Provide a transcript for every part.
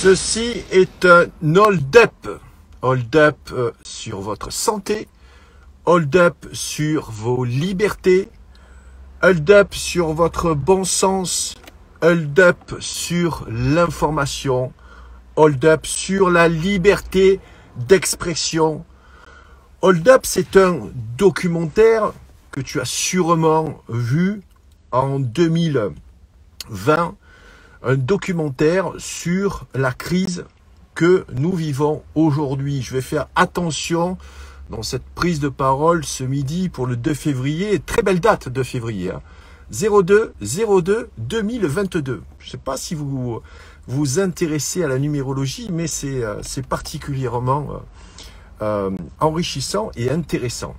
Ceci est un hold-up. Hold-up sur votre santé, hold-up sur vos libertés, hold-up sur votre bon sens, hold-up sur l'information, hold-up sur la liberté d'expression. Hold-up, c'est un documentaire que tu as sûrement vu en 2020, un documentaire sur la crise que nous vivons aujourd'hui. Je vais faire attention dans cette prise de parole ce midi pour le 2 février, très belle date 2 février, 02-02-2022. Je ne sais pas si vous vous intéressez à la numérologie, mais c'est particulièrement enrichissant et intéressant.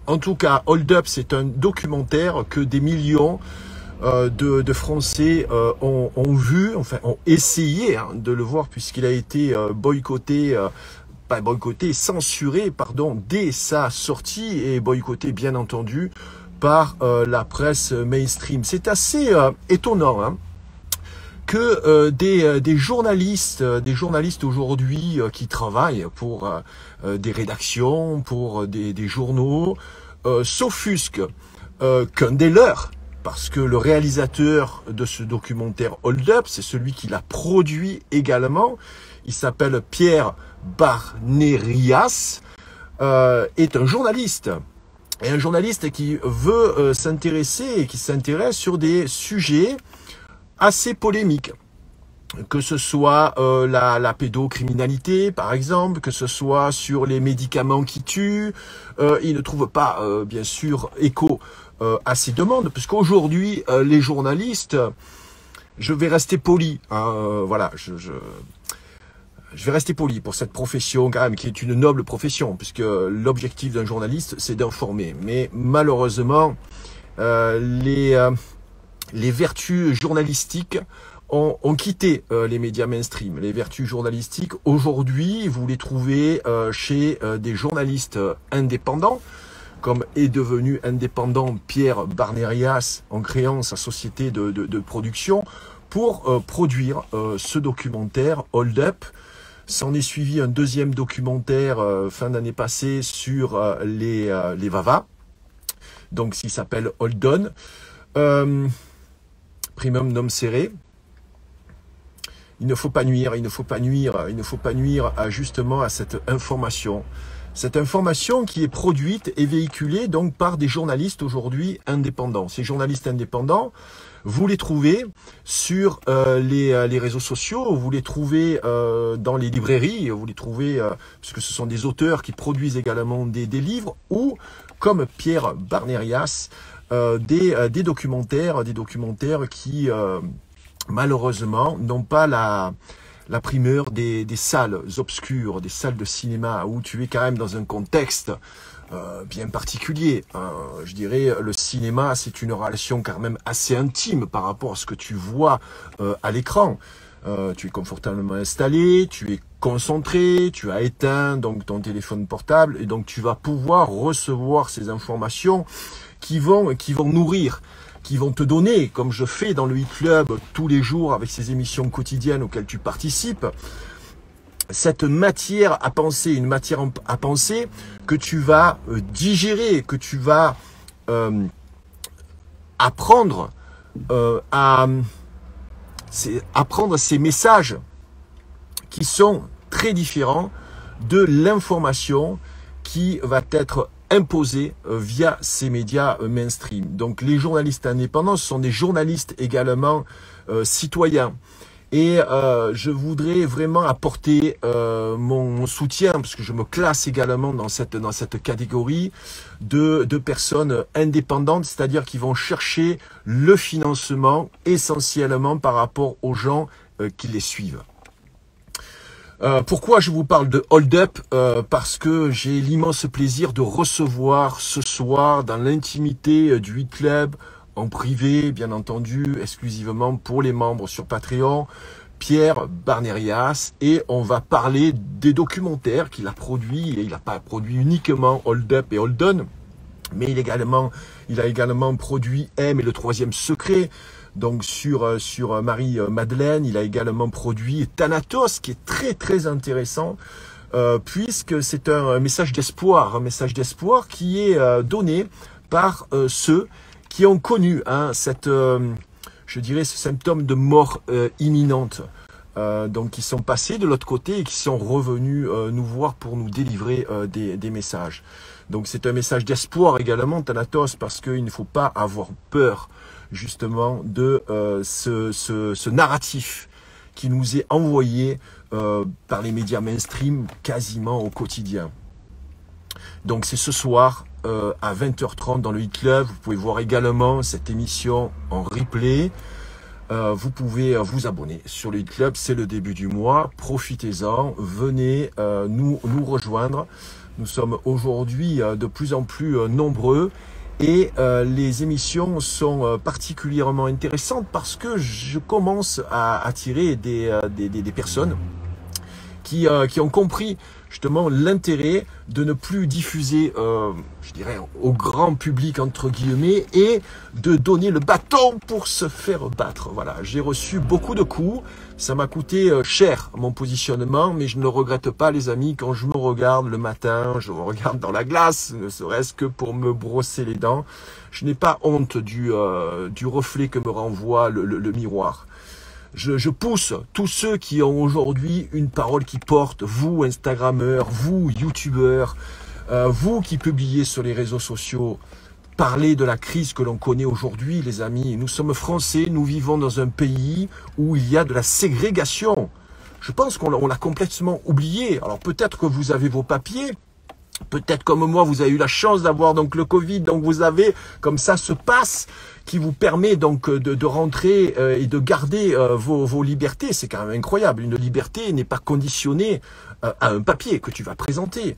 En tout cas, Hold Up, c'est un documentaire que des millions de Français ont vu, enfin ont essayé de le voir, puisqu'il a été censuré, pardon, dès sa sortie, et boycotté bien entendu par la presse mainstream. C'est assez étonnant que des journalistes aujourd'hui qui travaillent pour des rédactions, pour des journaux, s'offusquent qu'un des leurs, parce que le réalisateur de ce documentaire Hold Up, c'est celui qui l'a produit également, il s'appelle Pierre Barnerias, est un journaliste. Et un journaliste qui veut s'intéresser et qui s'intéresse sur des sujets assez polémiques. Que ce soit la pédocriminalité, par exemple, que ce soit sur les médicaments qui tuent. Il ne trouve pas, bien sûr, écho à ces demandes, puisqu'aujourd'hui, les journalistes, je vais rester poli, voilà, je vais rester poli pour cette profession, quand même, qui est une noble profession, puisque l'objectif d'un journaliste, c'est d'informer. Mais malheureusement, les vertus journalistiques ont quitté les médias mainstream. Les vertus journalistiques, aujourd'hui, vous les trouvez chez des journalistes indépendants, comme est devenu indépendant Pierre Barnerias en créant sa société de production pour produire ce documentaire Hold Up. S'en est suivi un deuxième documentaire fin d'année passée sur les Vava, donc il s'appelle Hold On, Primum non serré. Il ne faut pas nuire, justement à cette information. Cette information qui est produite et véhiculée donc par des journalistes aujourd'hui indépendants. Ces journalistes indépendants, vous les trouvez sur les réseaux sociaux, vous les trouvez dans les librairies, vous les trouvez, parce que ce sont des auteurs qui produisent également des livres, ou comme Pierre Barnerias, des documentaires qui malheureusement n'ont pas la primeur des salles obscures, des salles de cinéma, où tu es quand même dans un contexte bien particulier. Je dirais, le cinéma, c'est une relation quand même assez intime par rapport à ce que tu vois à l'écran. Tu es confortablement installé, tu es concentré, tu as éteint donc ton téléphone portable, et donc tu vas pouvoir recevoir ces informations qui vont nourrir, qui vont te donner, comme je fais dans le e-club tous les jours avec ces émissions quotidiennes auxquelles tu participes, cette matière à penser, une matière à penser que tu vas digérer, que tu vas apprendre apprendre ces messages qui sont très différents de l'information qui va être imposée via ces médias mainstream. Donc les journalistes indépendants sont des journalistes également citoyens. Et je voudrais vraiment apporter mon soutien, parce que je me classe également dans cette catégorie de personnes indépendantes, c'est-à-dire qui vont chercher le financement essentiellement par rapport aux gens qui les suivent. Pourquoi je vous parle de Hold Up? Parce que j'ai l'immense plaisir de recevoir ce soir dans l'intimité du e-club, en privé, bien entendu, exclusivement pour les membres sur Patreon, Pierre Barnerias, et on va parler des documentaires qu'il a produits. Et il n'a pas produit uniquement Hold Up et Hold On, mais il a également produit M et le troisième secret, donc sur Marie-Madeleine. Il a également produit Thanatos, qui est très très intéressant, puisque c'est un message d'espoir qui est donné par ceux qui ont connu je dirais, ce symptôme de mort imminente. Donc qui sont passés de l'autre côté et qui sont revenus nous voir pour nous délivrer des messages. Donc c'est un message d'espoir également, Thanatos, parce qu'il ne faut pas avoir peur justement de ce narratif qui nous est envoyé par les médias mainstream quasiment au quotidien. Donc c'est ce soir à 20h30 dans le Hit Club. Vous pouvez voir également cette émission en replay. Vous pouvez vous abonner sur le Hit Club, c'est le début du mois, profitez-en, venez nous rejoindre. Nous sommes aujourd'hui de plus en plus nombreux et les émissions sont particulièrement intéressantes parce que je commence à attirer des personnes qui ont compris justement l'intérêt de ne plus diffuser, je dirais, au grand public, entre guillemets, et de donner le bâton pour se faire battre. Voilà, j'ai reçu beaucoup de coups, ça m'a coûté cher mon positionnement, mais je ne le regrette pas, les amis. Quand je me regarde le matin, je me regarde dans la glace, ne serait-ce que pour me brosser les dents, je n'ai pas honte du reflet que me renvoie le miroir. Je pousse tous ceux qui ont aujourd'hui une parole qui porte, vous Instagrammeurs, vous YouTubeurs, vous qui publiez sur les réseaux sociaux, parlez de la crise que l'on connaît aujourd'hui, les amis. Nous sommes français, nous vivons dans un pays où il y a de la ségrégation. Je pense qu'on l'a complètement oublié. Alors peut-être que vous avez vos papiers, peut-être comme moi, vous avez eu la chance d'avoir donc le Covid, donc vous avez comme ça ce pass qui vous permet donc de rentrer et de garder vos libertés. C'est quand même incroyable. Une liberté n'est pas conditionnée à un papier que tu vas présenter.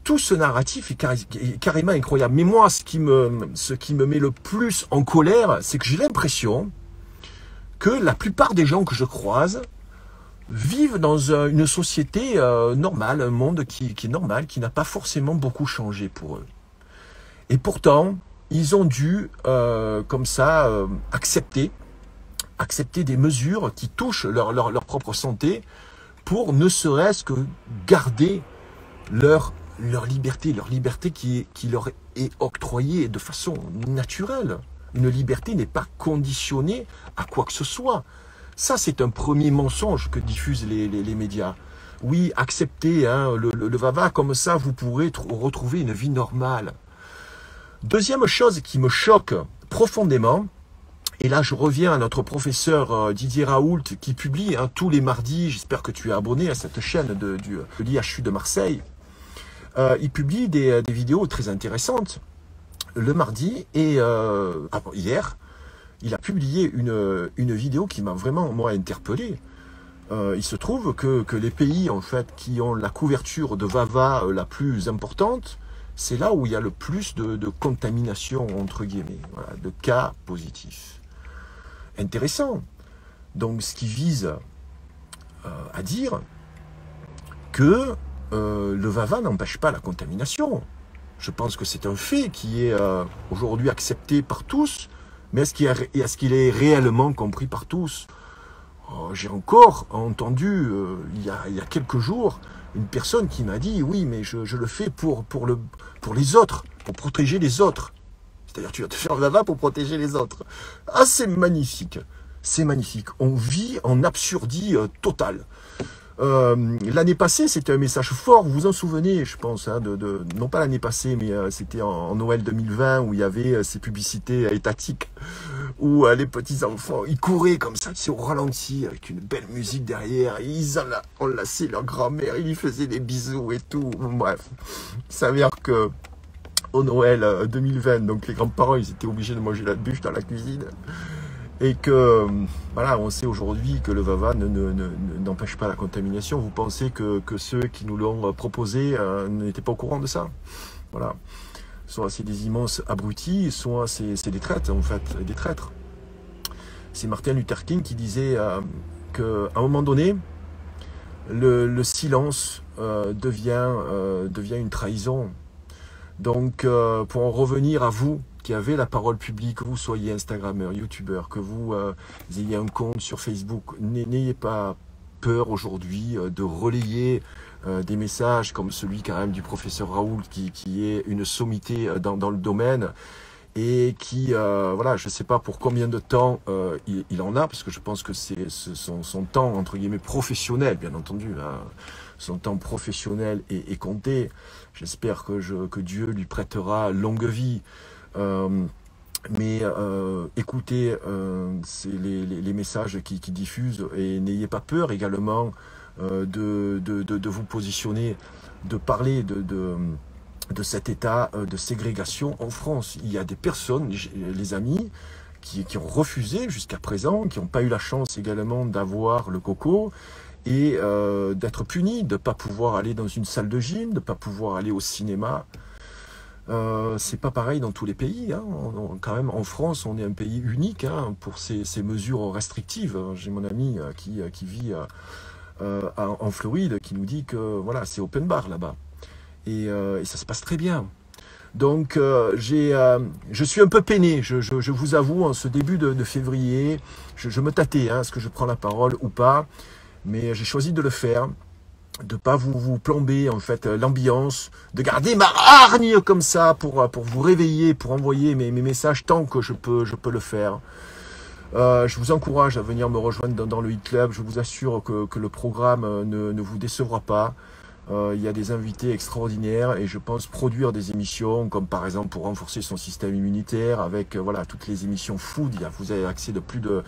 Tout ce narratif est carrément incroyable. Mais moi, ce qui me met le plus en colère, c'est que j'ai l'impression que la plupart des gens que je croise vivent dans une société normale, un monde qui est normal, qui n'a pas forcément beaucoup changé pour eux. Et pourtant, ils ont dû, comme ça, accepter des mesures qui touchent leur propre santé pour ne serait-ce que garder leur liberté qui leur est octroyée de façon naturelle. Une liberté n'est pas conditionnée à quoi que ce soit. Ça, c'est un premier mensonge que diffusent les médias. Oui, acceptez le va-va, comme ça vous pourrez retrouver une vie normale. Deuxième chose qui me choque profondément, et là je reviens à notre professeur Didier Raoult qui publie tous les mardis, j'espère que tu es abonné à cette chaîne de l'IHU de Marseille, il publie des vidéos très intéressantes le mardi et hier, il a publié une vidéo qui m'a vraiment, moi, interpellé. Il se trouve que les pays, en fait, qui ont la couverture de VAVA la plus importante, c'est là où il y a le plus de contamination, entre guillemets, voilà, de cas positifs. Intéressant. Donc, ce qui vise à dire que le VAVA n'empêche pas la contamination. Je pense que c'est un fait qui est aujourd'hui accepté par tous, mais est-ce qu'il est réellement compris par tous? J'ai encore entendu, il y a quelques jours, une personne qui m'a dit « Oui, mais je le fais pour les autres, pour protéger les autres. » C'est-à-dire, tu vas te faire le VAVA pour protéger les autres. Ah, c'est magnifique. C'est magnifique. On vit en absurdie totale. L'année passée, c'était un message fort, vous vous en souvenez, je pense, non pas l'année passée, mais c'était en Noël 2020, où il y avait ces publicités étatiques, où les petits-enfants, ils couraient comme ça, au ralenti, avec une belle musique derrière, et ils enlaçaient leur grand-mère, ils lui faisaient des bisous et tout. Bref, il s'avère que au Noël 2020, donc les grands-parents, ils étaient obligés de manger la bûche dans la cuisine. Et que, voilà, on sait aujourd'hui que le VAVA n'empêche pas la contamination. Vous pensez que ceux qui nous l'ont proposé n'étaient pas au courant de ça? Voilà. Soit c'est des immenses abrutis, soit c'est des traîtres, en fait, des traîtres. C'est Martin Luther King qui disait qu'à un moment donné, le silence devient une trahison. Donc, pour en revenir à vous, qui avez la parole publique, que vous soyez Instagrammeur, YouTubeur, que vous ayez un compte sur Facebook, n'ayez pas peur aujourd'hui de relayer des messages comme celui quand même du professeur Raoult qui est une sommité dans le domaine et qui, voilà, je ne sais pas pour combien de temps il en a, parce que je pense que c'est son temps, entre guillemets, professionnel, bien entendu, hein, son temps professionnel est compté. J'espère que Dieu lui prêtera longue vie. Mais écoutez les messages qui diffusent et n'ayez pas peur également de vous positionner, de parler de cet état de ségrégation en France. Il y a des personnes, les amis, qui ont refusé jusqu'à présent, qui n'ont pas eu la chance également d'avoir le coco et d'être punis, de ne pas pouvoir aller dans une salle de gym, de ne pas pouvoir aller au cinéma. C'est pas pareil dans tous les pays, hein. Quand même, en France, on est un pays unique hein, pour ces mesures restrictives. J'ai mon ami qui vit en Floride qui nous dit que voilà, c'est open bar là-bas et ça se passe très bien. Donc je suis un peu peiné, je vous avoue, en ce début de février, je me tâtais, hein, est-ce que je prends la parole ou pas, mais j'ai choisi de le faire. De pas vous plomber en fait l'ambiance, de garder ma hargne comme ça pour vous réveiller, pour envoyer mes messages tant que je peux le faire. Je vous encourage à venir me rejoindre dans le Hit Club. Je vous assure que le programme ne vous décevra pas. Il y a des invités extraordinaires et je pense produire des émissions comme par exemple pour renforcer son système immunitaire avec voilà toutes les émissions food. Vous avez accès de plus de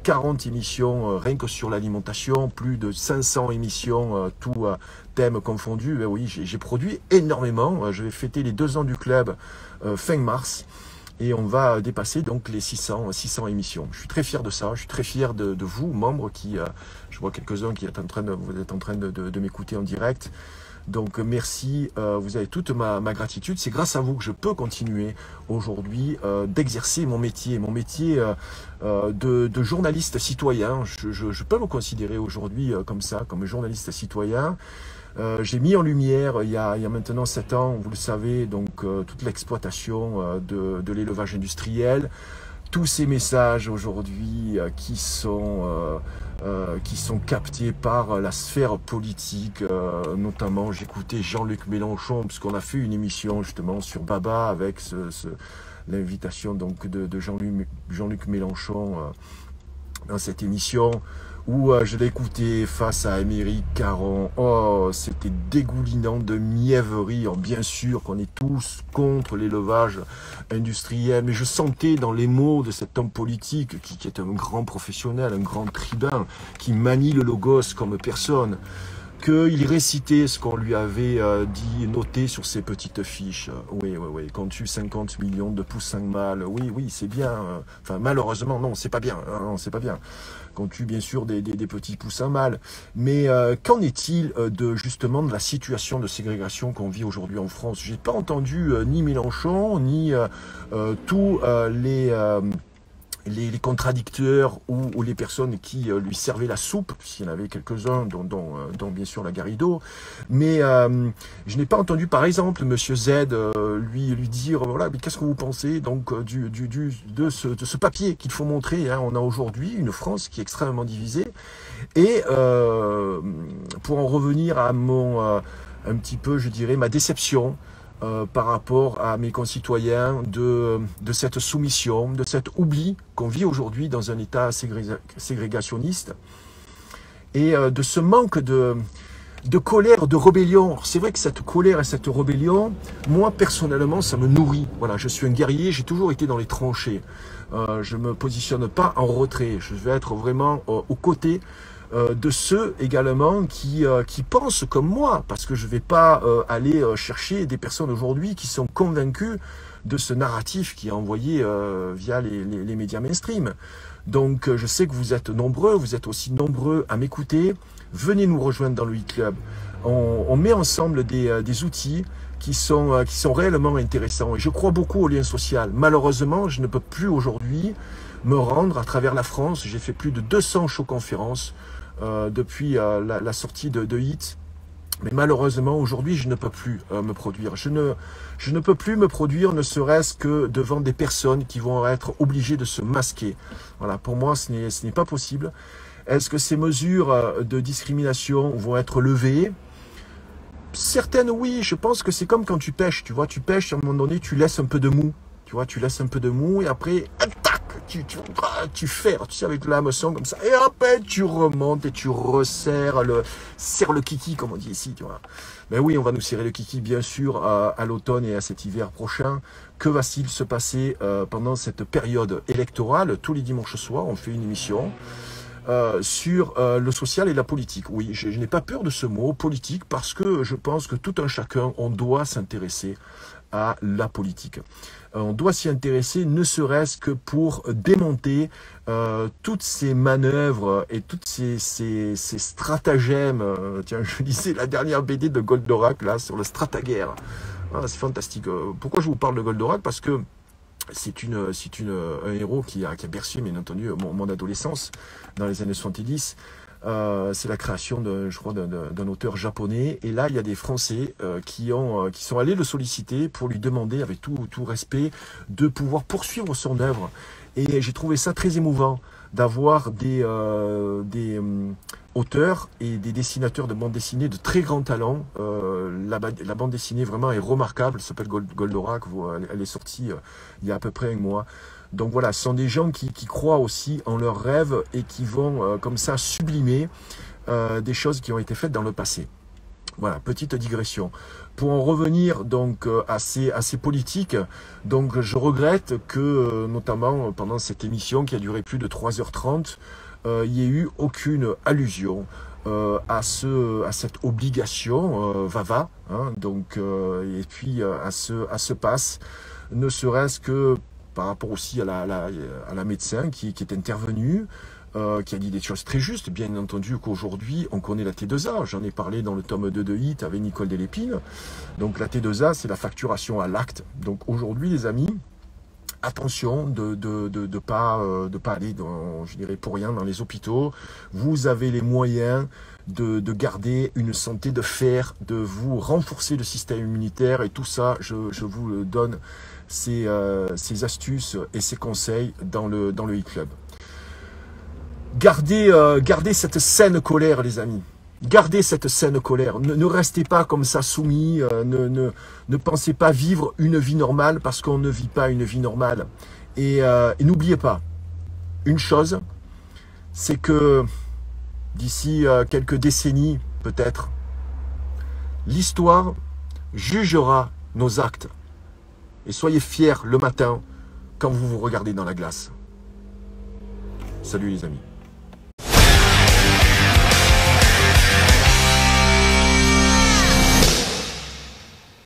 40 émissions rien que sur l'alimentation, plus de 500 émissions, tout thèmes confondus. Oui, j'ai produit énormément. Je vais fêter les 2 ans du club fin mars. Et on va dépasser donc les 600 émissions. Je suis très fier de ça, je suis très fier de vous, membres, qui, je vois quelques-uns qui êtes en train de m'écouter en direct. Donc merci, vous avez toute ma gratitude. C'est grâce à vous que je peux continuer aujourd'hui d'exercer mon métier de journaliste citoyen. Je peux me considérer aujourd'hui comme ça, comme journaliste citoyen. J'ai mis en lumière il y a maintenant 7 ans, vous le savez, donc toute l'exploitation de l'élevage industriel, tous ces messages aujourd'hui qui sont captés par la sphère politique, notamment j'écoutais Jean-Luc Mélenchon, puisqu'on a fait une émission justement sur Baba avec l'invitation donc de Jean-Luc Mélenchon dans cette émission. Où je l'ai écouté face à Émeric Caron. Oh, c'était dégoulinant de mièvrerie. Bien sûr qu'on est tous contre l'élevage industriel, mais je sentais dans les mots de cet homme politique qui est un grand professionnel, un grand tribun, qui manie le logos comme personne, qu'il récitait ce qu'on lui avait dit, noté sur ses petites fiches. Oui, qu'on tue 50 millions de poussins mâles. Oui, c'est bien. Enfin, malheureusement, non, c'est pas bien. Non, c'est pas bien. Qu'on tue bien sûr des petits poussins mâles. Mais qu'en est-il justement de la situation de ségrégation qu'on vit aujourd'hui en France? J'ai pas entendu ni Mélenchon, ni tous les contradicteurs ou les personnes qui lui servaient la soupe, s'il y en avait quelques-uns, dont bien sûr la Garrido. Mais je n'ai pas entendu par exemple Monsieur Z lui dire voilà, mais qu'est-ce que vous pensez donc de ce papier qu'il faut montrer, hein. On a aujourd'hui une France qui est extrêmement divisée. Et pour en revenir à un petit peu, je dirais, ma déception par rapport à mes concitoyens de cette soumission, de cet oubli qu'on vit aujourd'hui dans un état ségrégationniste et de ce manque de colère, de rébellion. C'est vrai que cette colère et cette rébellion, moi personnellement, ça me nourrit. Voilà, je suis un guerrier, j'ai toujours été dans les tranchées. Je me positionne pas en retrait, je vais être vraiment aux côtés de ceux également qui pensent comme moi, parce que je ne vais pas aller chercher des personnes aujourd'hui qui sont convaincues de ce narratif qui est envoyé via les médias mainstream. Donc je sais que vous êtes nombreux, vous êtes aussi nombreux à m'écouter. Venez nous rejoindre dans le Hit Club. On met ensemble des outils qui sont réellement intéressants. Et je crois beaucoup au lien social. Malheureusement, je ne peux plus aujourd'hui me rendre à travers la France. J'ai fait plus de 200 show-conférences depuis la sortie de Hit. Mais malheureusement, aujourd'hui, je ne peux plus me produire. Je ne peux plus me produire, ne serait-ce que devant des personnes qui vont être obligées de se masquer. Voilà, pour moi, ce n'est pas possible. Est-ce que ces mesures de discrimination vont être levées? Certaines, oui. Je pense que c'est comme quand tu pêches. Tu vois, tu pêches, à un moment donné, tu laisses un peu de mou. Tu vois, tu laisses un peu de mou et après, tac, tu ferres, tu sais, avec l'hameçon comme ça. Et après, tu remontes et tu resserres serre le kiki, comme on dit ici, tu vois. Mais oui, on va nous serrer le kiki, bien sûr, à l'automne et à cet hiver prochain. Que va-t-il se passer pendant cette période électorale? Tous les dimanches soirs, on fait une émission sur le social et la politique. Oui, je n'ai pas peur de ce mot, politique, parce que je pense que tout un chacun, on doit s'intéresser à la politique. On doit s'y intéresser, ne serait-ce que pour démonter toutes ces manœuvres et toutes ces stratagèmes. Tiens, je lisais la dernière BD de Goldorak, là, sur le stratagère. Ah, c'est fantastique. Pourquoi je vous parle de Goldorak? Parce que c'est un héros qui a bercé, bien entendu, mon adolescence dans les années 70. C'est la création, je crois, d'un auteur japonais. Et là, il y a des Français qui sont allés le solliciter pour lui demander, avec tout respect, de pouvoir poursuivre son œuvre. Et j'ai trouvé ça très émouvant d'avoir des auteurs et des dessinateurs de bande dessinée de très grand talent. La bande dessinée vraiment est remarquable. Elle s'appelle Goldorak. Elle est sortie il y a à peu près un mois. Donc voilà, ce sont des gens qui croient aussi en leurs rêves et qui vont comme ça sublimer des choses qui ont été faites dans le passé. Voilà, petite digression. Pour en revenir donc à ces politiques, donc je regrette que notamment pendant cette émission qui a duré plus de 3h30, il n'y ait eu aucune allusion à cette obligation VAVA, hein, donc et puis à ce pass, ne serait-ce que par rapport aussi à la médecin qui est intervenue, qui a dit des choses très justes. Bien entendu qu'aujourd'hui, on connaît la T2A. J'en ai parlé dans le tome 2 de HIT avec Nicole Delépine. Donc la T2A, c'est la facturation à l'acte. Donc aujourd'hui, les amis, attention de pas aller, je dirais, pour rien dans les hôpitaux. Vous avez les moyens de garder une santé de fer, de vous renforcer le système immunitaire. Et tout ça, je vous donne ces astuces et ces conseils dans le e-club. Gardez cette saine colère, les amis. Gardez cette saine colère. Ne restez pas comme ça soumis. Ne pensez pas vivre une vie normale parce qu'on ne vit pas une vie normale. Et n'oubliez pas, une chose, c'est que d'ici quelques décennies, peut-être, l'histoire jugera nos actes. Et soyez fiers le matin quand vous vous regardez dans la glace. Salut les amis.